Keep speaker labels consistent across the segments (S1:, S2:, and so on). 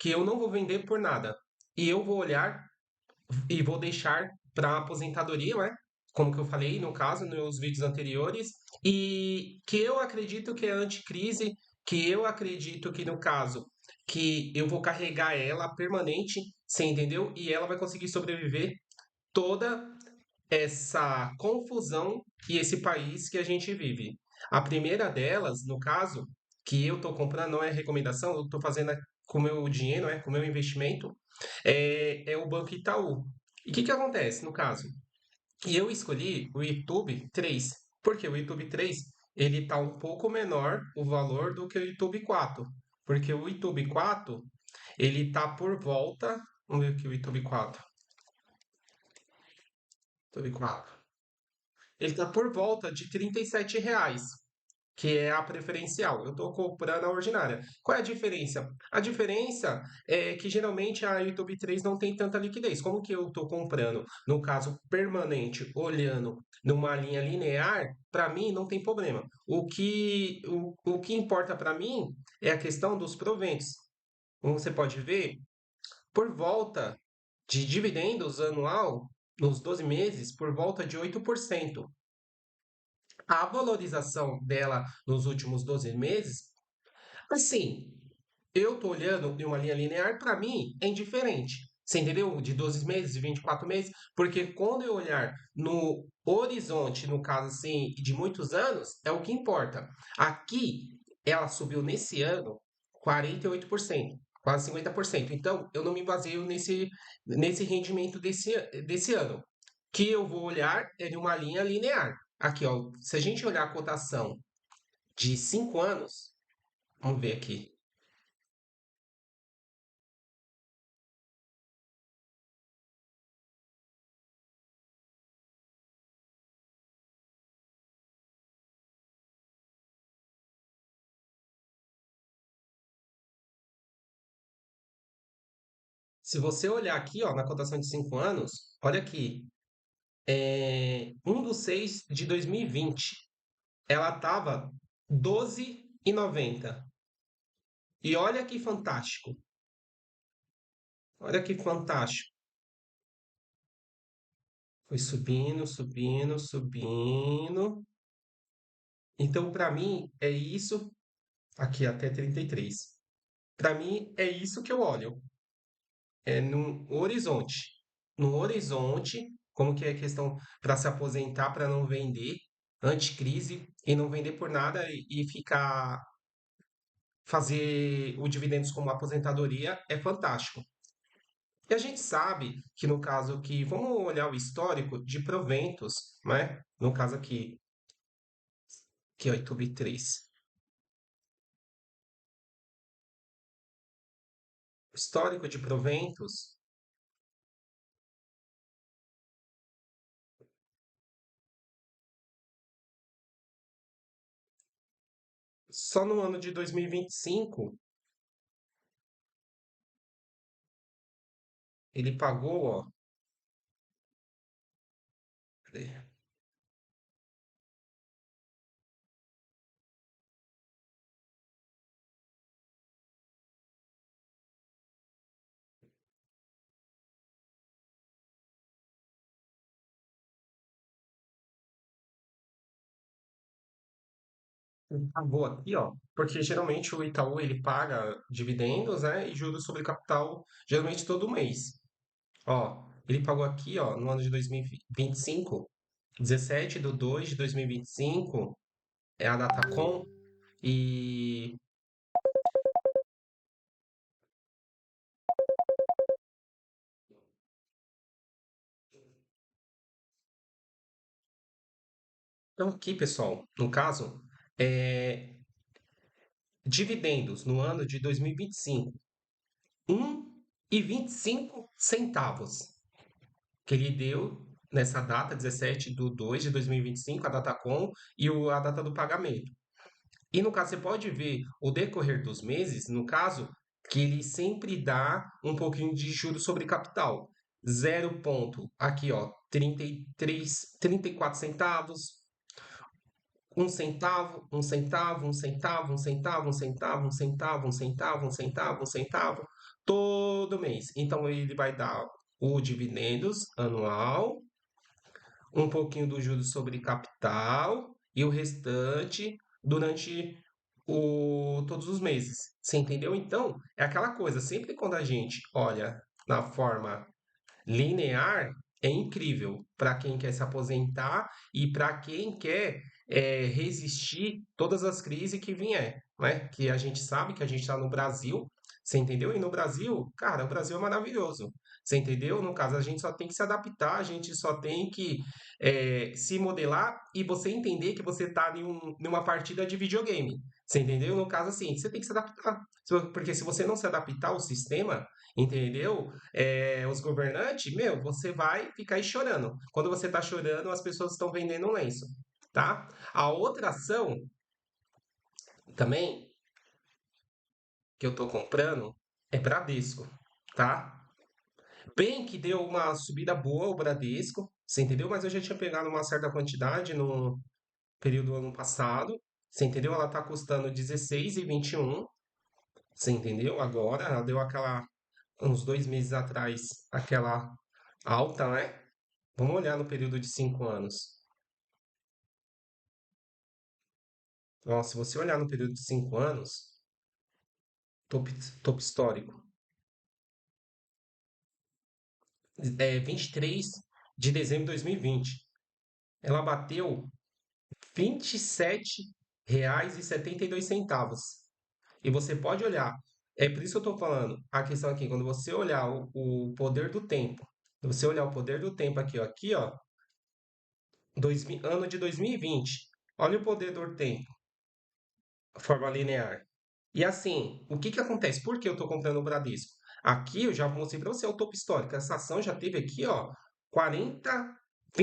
S1: que eu não vou vender por nada. E eu vou olhar e vou deixar para aposentadoria, né? Como que eu falei no caso, nos vídeos anteriores, e que eu acredito que é anticrise, que eu acredito que no caso que eu vou carregar ela permanente, você entendeu? E ela vai conseguir sobreviver toda essa confusão e esse país que a gente vive. A primeira delas, no caso, que eu estou comprando, não é recomendação, eu estou fazendo com o meu dinheiro, com o meu investimento, é o Banco Itaú. E o que, que acontece no caso? E eu escolhi o YouTube 3, porque o YouTube 3 ele está um pouco menor o valor do que o YouTube 4. Porque o YouTube 4 ele está por volta. Vamos ver aqui o YouTube 4. YouTube 4. Ele está por volta de R$ 37, que é a preferencial. Eu estou comprando a ordinária. Qual é a diferença? A diferença é que geralmente a YouTube 3 não tem tanta liquidez. Como que eu estou comprando, no caso permanente, olhando numa linha linear, para mim não tem problema. O que importa para mim é a questão dos proventos. Como você pode ver, por volta de dividendos anual, nos 12 meses, por volta de 8%. A valorização dela nos últimos 12 meses, assim, eu tô olhando em uma linha linear, para mim é indiferente. Você entendeu? De 12 meses, de 24 meses, porque quando eu olhar no horizonte, no caso assim, de muitos anos, é o que importa. Aqui, ela subiu nesse ano 48%, quase 50%. Então, eu não me baseio nesse rendimento desse ano. Que eu vou olhar é de uma linha linear. Aqui, ó, se a gente olhar a cotação de 5 anos, vamos ver aqui. Se você olhar aqui, ó, na cotação de 5 anos, olha aqui, 1/6 de 2020, ela estava 12,90. E olha que fantástico. Olha que fantástico. Foi subindo, subindo, subindo. Então, para mim, é isso. Aqui até 33. Para mim, é isso que eu olho. É no horizonte. No horizonte, como que é a questão para se aposentar, para não vender, anticrise, e não vender por nada e ficar fazer o dividendos como aposentadoria é fantástico. E a gente sabe que no caso que, vamos olhar o histórico de proventos, né? No caso aqui, que é o YouTube 3. Histórico de proventos, só no ano de 2025, ele pagou, ó, cadê? Pagou aqui, ó, porque geralmente o Itaú ele paga dividendos, né, e juros sobre capital, geralmente todo mês. Ó, ele pagou aqui, ó, no ano de 2025, 17/2 de 2025, é a Datacom, e então aqui, pessoal, no caso, é, dividendos no ano de 2025, 1,25 centavos, que ele deu nessa data, 17/2 de 2025, a Datacom e a data do pagamento. E no caso, você pode ver o decorrer dos meses, no caso, que ele sempre dá um pouquinho de juros sobre capital. Zero ponto, aqui ó, 33, 34 centavos, um centavo, um centavo, um centavo, um centavo, um centavo, um centavo, um centavo, um centavo, um centavo, todo mês. Então ele vai dar o dividendos anual, um pouquinho do juros sobre capital e o restante durante todos os meses. Você entendeu? Então, é aquela coisa, sempre quando a gente olha na forma linear é incrível para quem quer se aposentar e para quem quer resistir todas as crises que vier, né? Que a gente sabe que a gente está no Brasil, você entendeu? E no Brasil, cara, o Brasil é maravilhoso. Você entendeu? No caso, a gente só tem que se adaptar, a gente só tem que se modelar e você entender que você está numa partida de videogame. Você entendeu? No caso, assim, você tem que se adaptar. Porque se você não se adaptar ao sistema, entendeu? Os governantes, meu, você vai ficar aí chorando. Quando você está chorando, as pessoas estão vendendo um lenço, tá? A outra ação também que eu estou comprando é Bradesco, tá? Bem que deu uma subida boa o Bradesco, você entendeu? Mas eu já tinha pegado uma certa quantidade no período do ano passado, você entendeu? Ela tá custando 16,21, você entendeu? Agora ela deu aquela uns 2 meses atrás aquela alta, né? Vamos olhar no período de 5 anos. Ó, se você olhar no período de 5 anos, topo, topo histórico, 23 de dezembro de 2020, ela bateu R$ 27,72. E você pode olhar, é por isso que eu estou falando, a questão aqui, quando você olhar o poder do tempo, se você olhar o poder do tempo aqui, ó, ano de 2020, olha o poder do tempo, forma linear. E assim, o que que acontece? Por que eu estou comprando o Bradesco? Aqui eu já mostrei para você o topo histórico. Essa ação já teve aqui, ó, 40, R$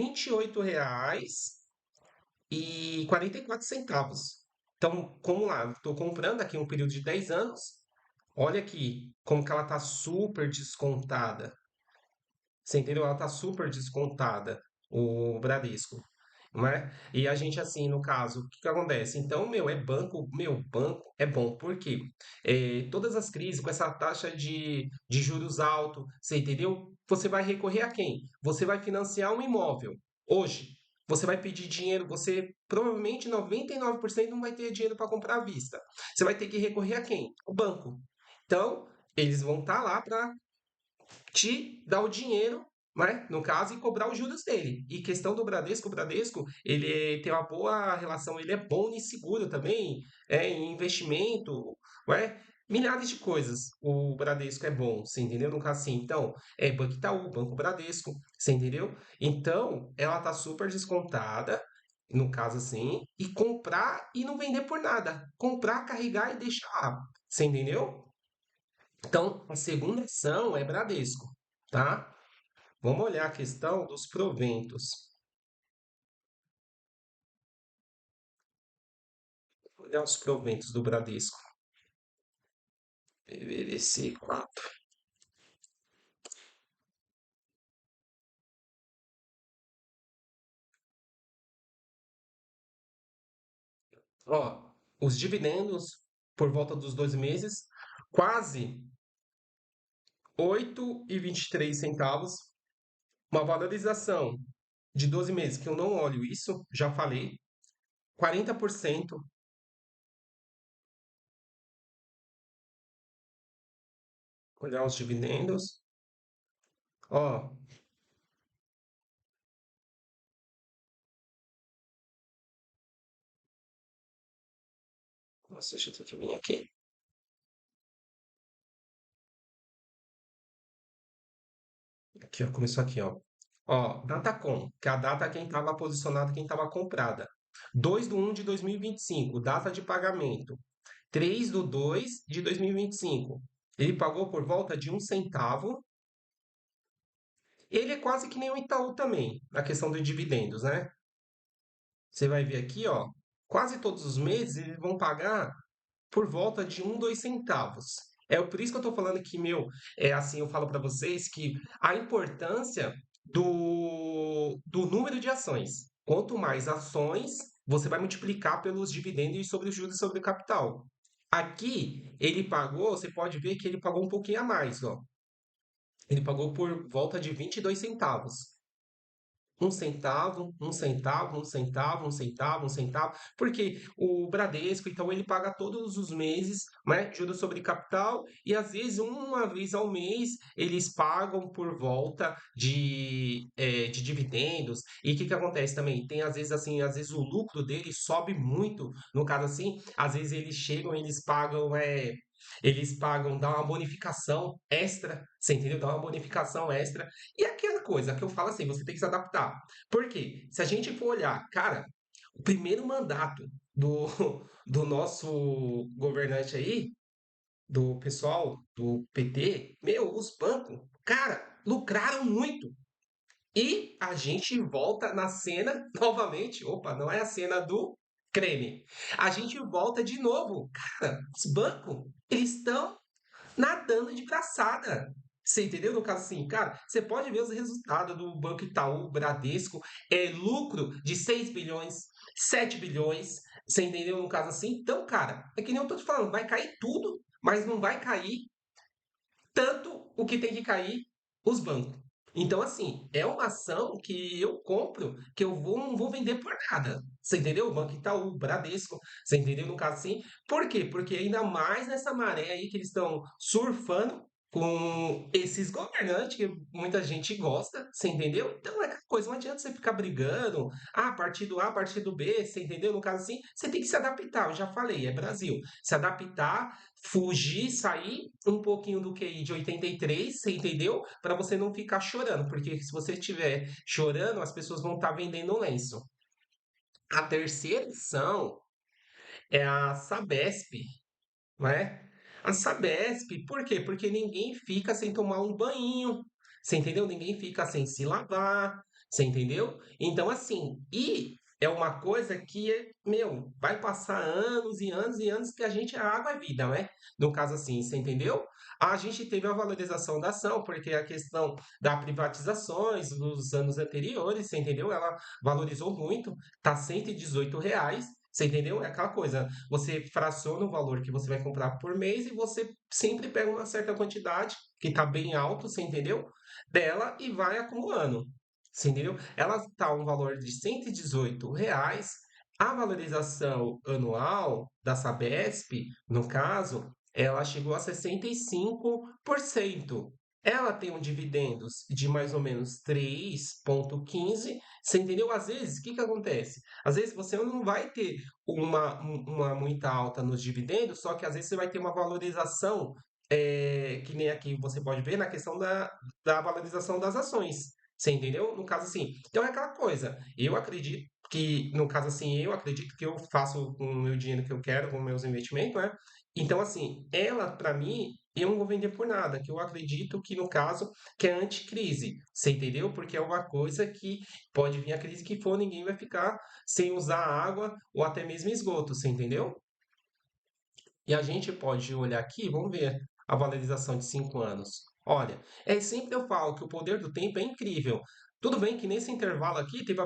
S1: 28,44. Então, como lá, estou comprando aqui um período de 10 anos. Olha aqui como que ela está super descontada. Você entendeu? Ela tá super descontada, o Bradesco, não é? E a gente, assim, no caso, o que que acontece? Então, banco é bom, porque todas as crises com essa taxa de juros alto, você entendeu? Você vai recorrer a quem? Você vai financiar um imóvel. Hoje, você vai pedir dinheiro, você provavelmente 99% não vai ter dinheiro para comprar à vista. Você vai ter que recorrer a quem? O banco. Então, eles vão estar lá para te dar o dinheiro, né, no caso, e cobrar os juros dele. E questão do Bradesco, o Bradesco, ele tem uma boa relação, ele é bom em seguro também, em investimento, né? Milhares de coisas. O Bradesco é bom, você entendeu? No caso assim, então, é Banco Itaú, Banco Bradesco, você entendeu? Então, ela tá super descontada, no caso assim, e comprar e não vender por nada. Comprar, carregar e deixar. Você entendeu? Então, a segunda ação é Bradesco, tá? Vamos olhar a questão dos proventos. Olhar os proventos do Bradesco. PVDC 4. Ó, os dividendos por volta dos 12 meses, quase 8,23 centavos. Uma valorização de 12 meses, que eu não olho isso, já falei, 40%. Olhar os dividendos. Ó, nossa, deixa eu vir aqui. Aqui, ó, começou aqui, ó. Ó, Datacom, que é a data quem estava posicionada, quem estava comprada. 2/1 de 2025, data de pagamento. 3/2 de 2025. Ele pagou por volta de 1 centavo. Ele é quase que nem o Itaú também, na questão dos dividendos, né? Você vai ver aqui, ó, quase todos os meses eles vão pagar por volta de 1, 2 centavos. É por isso que eu estou falando que, meu, é assim, eu falo para vocês que a importância do número de ações. Quanto mais ações você vai multiplicar pelos dividendos sobre os juros sobre o capital. Aqui, ele pagou, você pode ver que ele pagou um pouquinho a mais, ó. Ele pagou por volta de 22 centavos. Um centavo, um centavo, um centavo, um centavo, um centavo, porque o Bradesco, então, ele paga todos os meses, né, juros sobre capital, e às vezes, uma vez ao mês, eles pagam por volta de dividendos. E o que que acontece também? Tem às vezes assim, às vezes o lucro deles sobe muito, no caso assim, às vezes eles chegam, eles pagam, dá uma bonificação extra, você entendeu? Dá uma bonificação extra e é aquela coisa que eu falo assim, você tem que se adaptar. Por quê? Se a gente for olhar, cara, o primeiro mandato do, do nosso governante aí, do pessoal do PT, meu, os bancos, cara, lucraram muito. E a gente volta na cena novamente. Opa, não é a cena do creme. A gente volta de novo. Cara, os bancos, eles estão nadando de braçada. Você entendeu? No caso assim, cara, você pode ver os resultados do Banco Itaú, Bradesco, lucro de 6 bilhões, 7 bilhões, você entendeu? No caso assim, então, cara, é que nem eu tô te falando, vai cair tudo, mas não vai cair tanto o que tem que cair os bancos. Então, assim, é uma ação que eu compro, que não vou vender por nada. Você entendeu? O Banco Itaú, Bradesco, você entendeu? No caso assim. Por quê? Porque ainda mais nessa maré aí que eles estão surfando com esses governantes que muita gente gosta, você entendeu? Então é aquela coisa, não adianta você ficar brigando, partido A, partido B, você entendeu? No caso assim, você tem que se adaptar, eu já falei, é Brasil. Se adaptar, fugir, sair um pouquinho do QI de 83, você entendeu? Para você não ficar chorando, porque se você estiver chorando, as pessoas vão estar vendendo um lenço. A terceira opção é a Sabesp, não é? A Sabesp, por quê? Porque ninguém fica sem tomar um banho, você entendeu? Ninguém fica sem se lavar, você entendeu? Então, assim, e é uma coisa que, meu, vai passar anos e anos e anos que a água é vida, né? No caso assim, você entendeu? A gente teve a valorização da ação, porque a questão da privatizações dos anos anteriores, você entendeu? Ela valorizou muito, tá R$ 118, você entendeu? É aquela coisa, você fraciona o valor que você vai comprar por mês e você sempre pega uma certa quantidade, que está bem alto, você entendeu? Dela e vai acumulando. Você entendeu? Ela está um valor de R$ 118. A valorização anual da Sabesp, no caso, ela chegou a 65%. Ela tem um dividendos de mais ou menos 3,15. Você entendeu? Às vezes, o que que acontece? Às vezes você não vai ter uma muita alta nos dividendos, só que às vezes você vai ter uma valorização, que nem aqui você pode ver na questão da valorização das ações. Você entendeu? No caso assim. Então é aquela coisa. Eu acredito que, no caso assim, eu acredito que eu faço com o meu dinheiro que eu quero, com meus investimentos, né? Então, assim, ela, para mim, eu não vou vender por nada, que eu acredito que, no caso, que é anticrise. Você entendeu? Porque é uma coisa que pode vir a crise que for, ninguém vai ficar sem usar água ou até mesmo esgoto, você entendeu? E a gente pode olhar aqui, vamos ver a valorização de 5 anos. Olha, sempre eu falo que o poder do tempo é incrível. Tudo bem que nesse intervalo aqui teve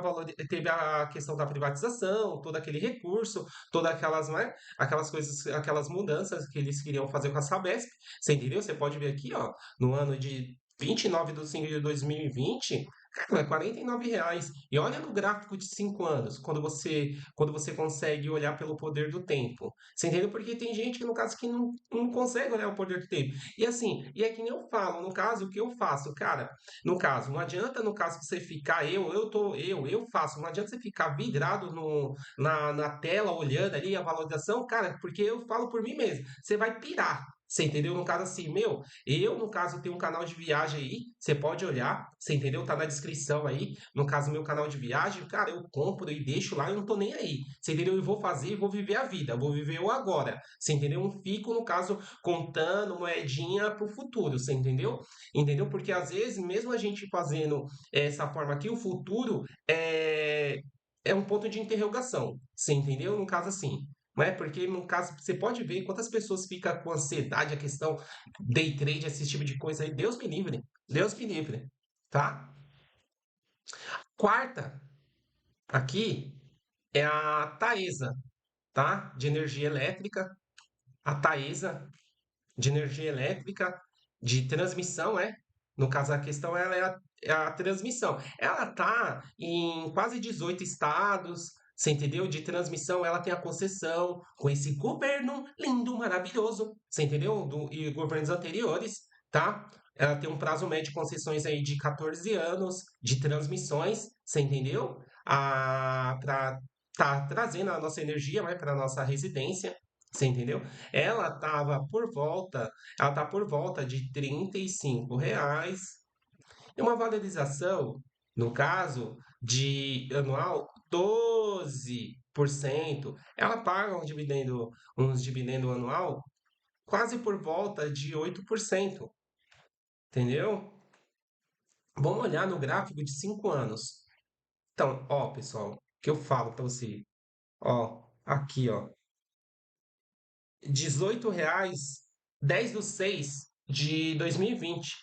S1: a questão da privatização, todo aquele recurso, todas aquelas, né, aquelas coisas, aquelas mudanças que eles queriam fazer com a Sabesp. Você entendeu? Você pode ver aqui, ó, no ano de 29 de 5 de 2020, cara, R$ 49. E olha no gráfico de 5 anos, quando você consegue olhar pelo poder do tempo. Você entendeu? Porque tem gente que, no caso, que não consegue olhar o poder que teve. E assim, e é que nem eu falo, no caso, o que eu faço, cara, no caso, não adianta, no caso, você ficar, eu faço, não adianta você ficar vidrado na tela, olhando ali a valorização, cara, porque eu falo por mim mesmo, você vai pirar. Você entendeu? No caso assim, meu, eu, no caso, tenho um canal de viagem aí, você pode olhar, você entendeu? Tá na descrição aí, no caso, meu canal de viagem, cara, eu compro e deixo lá, eu não tô nem aí. Você entendeu? Eu vou fazer e vou viver a vida, vou viver o agora. Você entendeu? Não fico, no caso, contando moedinha pro futuro, você entendeu? Entendeu? Porque às vezes, mesmo a gente fazendo essa forma aqui, o futuro é um ponto de interrogação. Você entendeu? No caso, assim. Não é? Porque, no caso, você pode ver quantas pessoas ficam com ansiedade, a questão day trade, esse tipo de coisa aí. Deus me livre. Deus me livre. Tá? Quarta, aqui. é a Taesa, tá? De energia elétrica. A Taesa de energia elétrica, de transmissão, é? No caso, a questão ela é a transmissão. Ela tá em quase 18 estados, você entendeu? De transmissão, ela tem a concessão com esse governo lindo, maravilhoso, você entendeu? E governos anteriores, tá? Ela tem um prazo médio de concessões aí de 14 anos de transmissões, você entendeu? Para tá trazendo a nossa energia, né, para nossa residência, você entendeu? Ela estava por volta, ela tá por volta de R$ 35 e uma valorização, no caso de anual, 12%. Ela paga uns dividendo anual quase por volta de 8%, entendeu? Vamos olhar no gráfico de 5 anos. Então, ó, pessoal, o que eu falo para você? Ó, aqui, ó, R$ 18, 10/6 de 2020.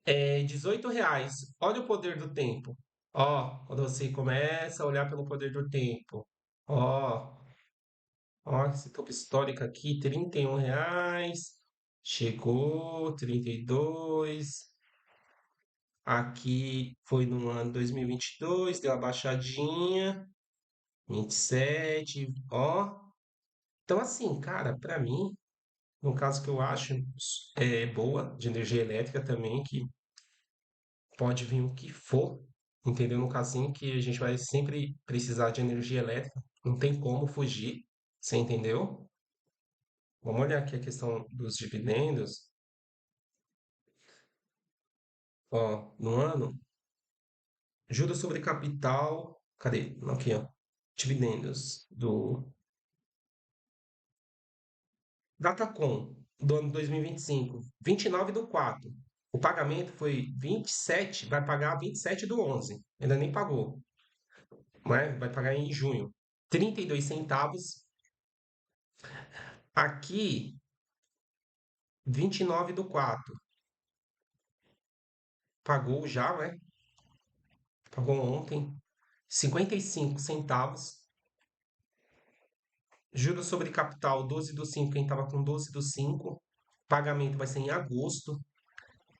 S1: R$ 18. Olha o poder do tempo. Ó, quando você começa a olhar pelo poder do tempo. Ó, ó, esse topo histórico aqui, R$ 31. Chegou, 32. Aqui foi no ano 2022, deu uma baixadinha. 27, ó. Então, assim, cara, pra mim, no caso que eu acho boa de energia elétrica também, que pode vir o que for, entendeu? No casinho que a gente vai sempre precisar de energia elétrica, não tem como fugir, você entendeu? Vamos olhar aqui a questão dos dividendos, ó, no ano, juros sobre capital, cadê? Aqui, ó, dividendos do Datacom do ano 2025, 29/4. O pagamento foi 27, vai pagar 27/11. Ainda nem pagou, né? Vai pagar em junho. 32 centavos. Aqui, 29/4. Pagou já, né? Pagou ontem. 55 centavos. Juros sobre capital, 12/5. Quem estava com 12/5. Pagamento vai ser em agosto.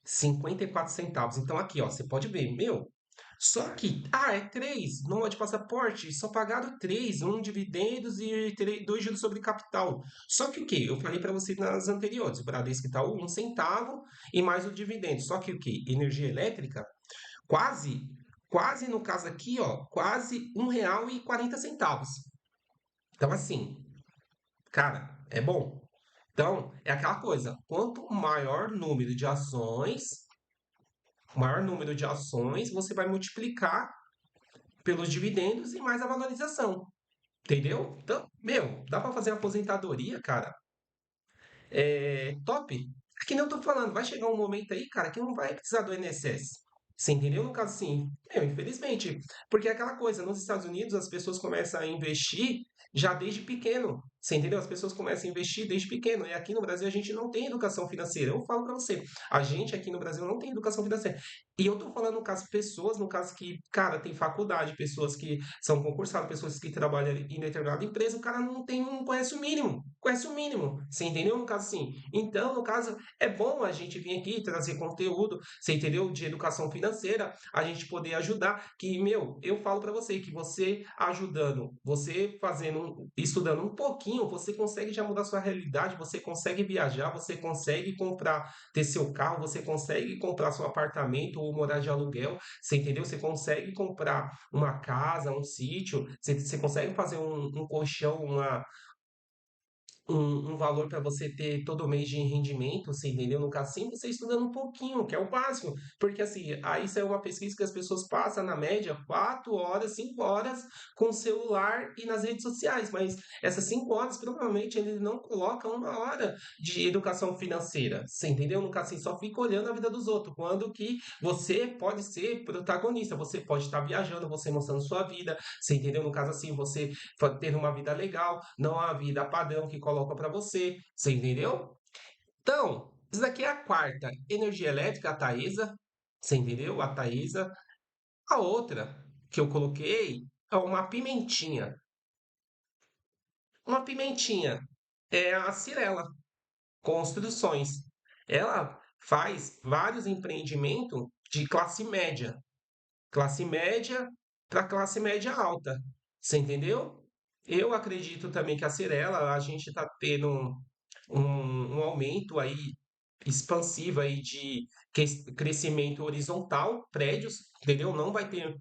S1: 54 centavos. Então aqui, ó, você pode ver, meu. Só que, é 3, nota de passaporte, só pagaram 3, um dividendos e 2 juros sobre capital. Só que o que? Eu falei para você nas anteriores, o Bradesco está 1 centavo e mais o dividendo. Só que o que? Energia elétrica, quase, quase no caso aqui, ó, quase R$ 1,40. Então, assim, cara, é bom. Então, é aquela coisa, quanto maior número de ações, você vai multiplicar pelos dividendos e mais a valorização. Entendeu? Então, meu, dá para fazer aposentadoria, cara. Top. É que nem eu tô falando, vai chegar um momento aí, cara, que não vai precisar do INSS. Você entendeu? No caso, sim. Infelizmente. Porque é aquela coisa, nos Estados Unidos as pessoas começam a investir já desde pequeno. Você entendeu? As pessoas começam a investir desde pequeno. E aqui no Brasil a gente não tem educação financeira. Eu falo pra você, a gente aqui no Brasil não tem educação financeira. E eu tô falando no caso pessoas, no caso que, cara, tem faculdade, pessoas que são concursadas, pessoas que trabalham em determinada empresa, o cara não tem, não conhece o mínimo. Conhece o mínimo. Você entendeu? No caso, assim. Então, no caso, é bom a gente vir aqui trazer conteúdo, você entendeu? De educação financeira, a gente poder ajudar. Que, meu, eu falo para você que você ajudando, você fazendo, estudando um pouquinho, você consegue já mudar sua realidade, você consegue viajar, você consegue comprar, ter seu carro, você consegue comprar seu apartamento ou morar de aluguel, você entendeu? Você consegue comprar uma casa, um sítio, você consegue fazer um colchão, um valor para você ter todo mês de rendimento, você entendeu? No caso, sim, você estudando um pouquinho, que é o básico. Porque, assim, aí isso é uma pesquisa que as pessoas passam, na média, 4 horas, 5 horas com o celular e nas redes sociais. Mas essas 5 horas, provavelmente, eles não colocam 1 hora de educação financeira, você entendeu? No caso, assim, só fica olhando a vida dos outros. Quando que você pode ser protagonista, você pode estar viajando, você mostrando sua vida, você entendeu? No caso, assim, você tendo uma vida legal, não a vida padrão que coloca para você, você entendeu? Então, isso daqui é a quarta, energia elétrica, a Taesa, você entendeu? A Taesa. A outra que eu coloquei uma pimentinha. Uma pimentinha é a Cirela Construções. Ela faz vários empreendimentos de classe média para classe média alta. Você entendeu? Eu acredito também que a Cirela, a gente está tendo um aumento aí expansiva aí de crescimento horizontal, prédios, entendeu? Não vai ter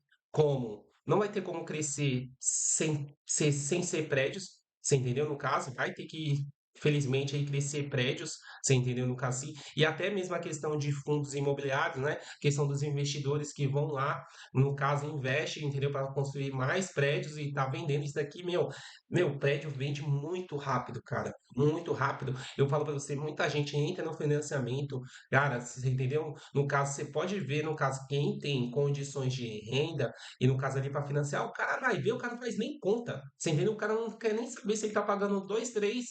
S1: como crescer sem ser prédios, você entendeu? No caso, vai ter que, felizmente, aí crescer prédios, você entendeu? No caso, sim. E até mesmo a questão de fundos imobiliários, né? Questão dos investidores que vão lá, no caso, investem, entendeu? Para construir mais prédios e tá vendendo isso daqui, meu, prédio vende muito rápido, cara, muito rápido. Eu falo para você, muita gente entra no financiamento, cara, você entendeu? No caso, você pode ver, no caso, quem tem condições de renda, e no caso ali para financiar, o cara vai ver, o cara não faz nem conta. Você entendeu? O cara não quer nem saber se ele tá pagando dois, três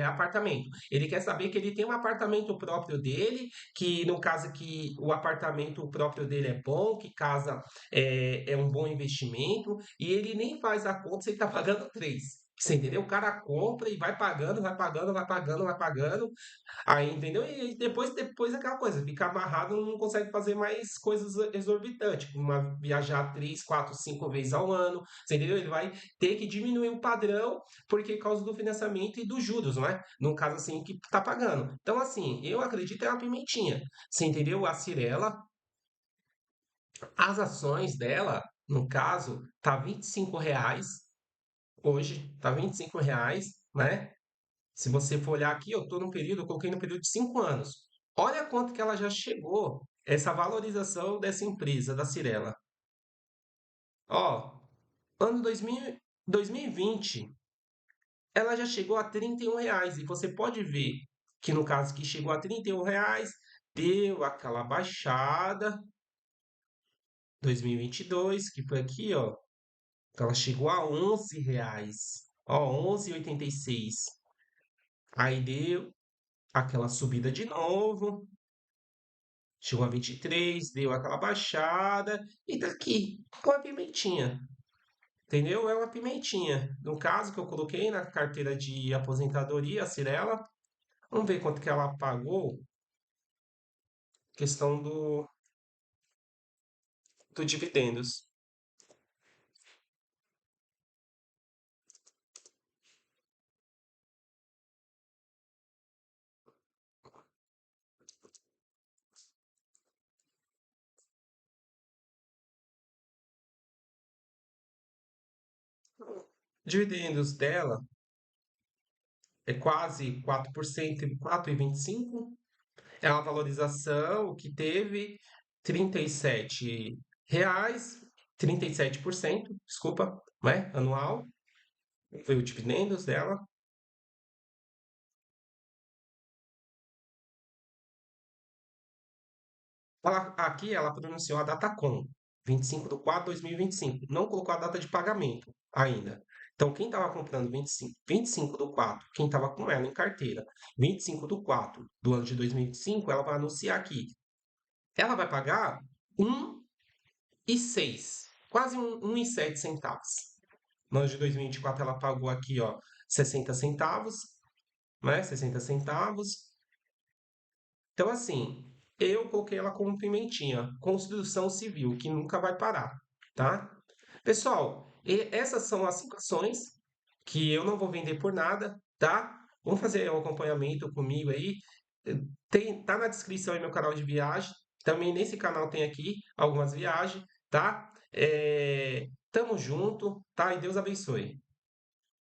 S1: apartamentos. Ele quer saber que ele tem um apartamento próprio dele, que no caso que o apartamento próprio dele é bom, que casa é um bom investimento, e ele nem faz a conta se ele tá pagando três. Você entendeu? O cara compra e vai pagando, vai pagando, vai pagando, vai pagando. Aí, entendeu? E depois é aquela coisa, fica amarrado, não consegue fazer mais coisas exorbitantes, como viajar 3, 4, 5 vezes ao ano, você entendeu? Ele vai ter que diminuir o padrão porque por causa do financiamento e dos juros, não é? No caso assim que tá pagando. Então, assim, eu acredito é uma pimentinha. Você entendeu? A Cirela, as ações dela, no caso, tá R$ 25 hoje, tá R$ 25, né? Se você for olhar aqui, eu estou no período, eu coloquei no período de 5 anos. Olha quanto que ela já chegou, essa valorização dessa empresa, da Cirela. Ó, ano 2020, ela já chegou a R$ 31. E você pode ver que no caso que chegou a R$ 31, deu aquela baixada, 2022, que foi aqui, ó. Ela chegou a R$ 11. Ó, 11,86. Aí deu aquela subida de novo. Chegou a 23, deu aquela baixada e tá aqui com a pimentinha, entendeu? É uma pimentinha. No caso que eu coloquei na carteira de aposentadoria, a Cirela, vamos ver quanto que ela pagou, questão do dividendos. Dividendos dela é quase 4%, 4,25. É uma valorização que teve R$ 37, 37%, desculpa, né? Anual. Foi o dividendos dela. Aqui ela pronunciou a data com 25/4/2025. Não colocou a data de pagamento ainda. Então, quem estava comprando 25/4, quem estava com ela em carteira, 25/4 do ano de 2025, ela vai anunciar aqui. Ela vai pagar 1,06, quase 1,07 centavos. No ano de 2024, ela pagou aqui, ó, 60 centavos, né? 60 centavos. Então, assim, eu coloquei ela como pimentinha, construção civil, que nunca vai parar, tá? Pessoal, essas são as 5 ações que eu não vou vender por nada, tá? Vamos fazer um acompanhamento comigo aí. Tá na descrição aí meu canal de viagem. Também nesse canal tem aqui algumas viagens, tá? Tamo junto, tá? E Deus abençoe.